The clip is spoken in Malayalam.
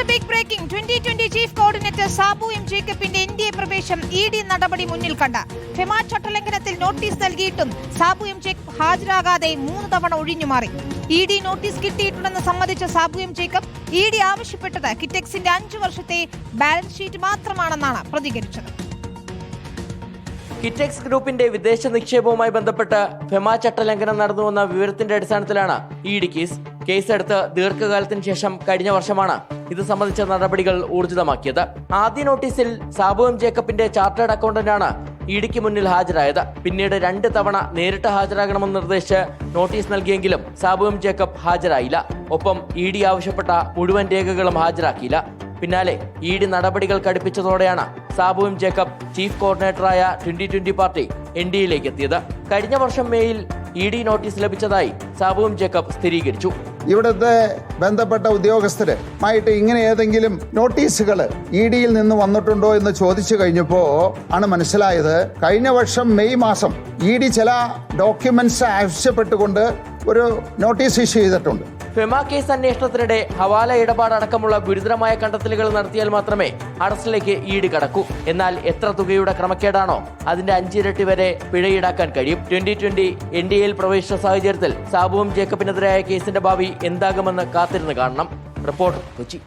Big breaking 2020 chief coordinator Sabu M ജേക്കബിന്റെ NDA പ്രവേശം ED നടപടി മുന്നിൽ കണ്ട ഫെമ ചട്ടലംഘനത്തിൽ നോട്ടീസ് നൽകിയിട്ടും സാബു എം ജേക്കബ് ഹാജരാകാതെ 3 തവണ ഒഴിഞ്ഞുമാറി. ED നോട്ടീസ് കിട്ടിയിട്ടുണ്ടെന്ന് സമ്മതിച്ച സാബു എം ജേക്കബ് ED ആവശ്യപ്പെട്ടത് കിറ്റെക്സിന്റെ 5 വർഷത്തെ ബാലൻസ് ഷീറ്റ് മാത്രമാണെന്നാണ് പ്രതികരിച്ചത്. കിറ്റെക്സ് ഗ്രൂപ്പിന്റെ വിദേശ നിക്ഷേപവുമായി ബന്ധപ്പെട്ട് ഫെമ ചട്ടലംഘനം നടന്നുവെന്ന വിവരത്തിന്റെ അടിസ്ഥാനത്തിലാണ് ED കേസെടുത്ത് ദീർഘകാലത്തിന് ശേഷം കഴിഞ്ഞ വർഷമാണ് ഇത് സംബന്ധിച്ച നടപടികൾ ഊർജിതമാക്കിയത്. ആദ്യ നോട്ടീസിൽ സാബു എം ജേക്കബിന്റെ ചാർട്ടേഡ് അക്കൗണ്ടന്റാണ് EDക്ക് മുന്നിൽ ഹാജരായത്. പിന്നീട് 2 തവണ നേരിട്ട് ഹാജരാകണമെന്ന് നിർദ്ദേശിച്ച് നോട്ടീസ് നൽകിയെങ്കിലും സാബു എം ജേക്കബ് ഹാജരായില്ല. ഒപ്പം ED ആവശ്യപ്പെട്ട മുഴുവൻ രേഖകളും ഹാജരാക്കിയില്ല. പിന്നാലെ ED നടപടികൾ കടുപ്പിച്ചതോടെയാണ് സാബു എം ജേക്കബ് ചീഫ് കോർഡിനേറ്ററായ 2020 പാർട്ടി NDAയിലേക്ക് എത്തിയത്. കഴിഞ്ഞ വർഷം മേയിൽ ED നോട്ടീസ് ലഭിച്ചതായി സാബു എം ജേക്കബ് സ്ഥിരീകരിച്ചു. ഇവിടുത്തെ ബന്ധപ്പെട്ട ഉദ്യോഗസ്ഥരുമായിട്ട് ഇങ്ങനെ ഏതെങ്കിലും നോട്ടീസുകൾ EDയിൽ നിന്ന് വന്നിട്ടുണ്ടോ എന്ന് ചോദിച്ചു കഴിഞ്ഞപ്പോൾ ആണ് മനസ്സിലായത് കഴിഞ്ഞ വർഷം മെയ് മാസം ED ചില ഡോക്യുമെന്റ്സ് ആവശ്യപ്പെട്ടുകൊണ്ട് ഒരു നോട്ടീസ് ഇഷ്യൂ ചെയ്തിട്ടുണ്ട്. ഫെമ കേസ് അന്വേഷണത്തിനിടെ ഹവാല ഇടപാടടക്കമുള്ള ഗുരുതരമായ കണ്ടെത്തലുകൾ നടത്തിയാൽ മാത്രമേ അറസ്റ്റിലേക്ക് ED കടക്കൂ. എന്നാൽ എത്ര തുകയുടെ ക്രമക്കേടാണോ അതിന്റെ 5 ഇരട്ടി വരെ പിഴ ഈടാക്കാൻ കഴിയും. 2020 NDAയിൽ പ്രവേശിച്ച സാഹചര്യത്തിൽ സാബു എം ജേക്കബിനെതിരായ കേസിന്റെ ഭാവി എന്താകുമെന്ന് കാത്തിരുന്ന് കാണണം. റിപ്പോർട്ടർ കൊച്ചി.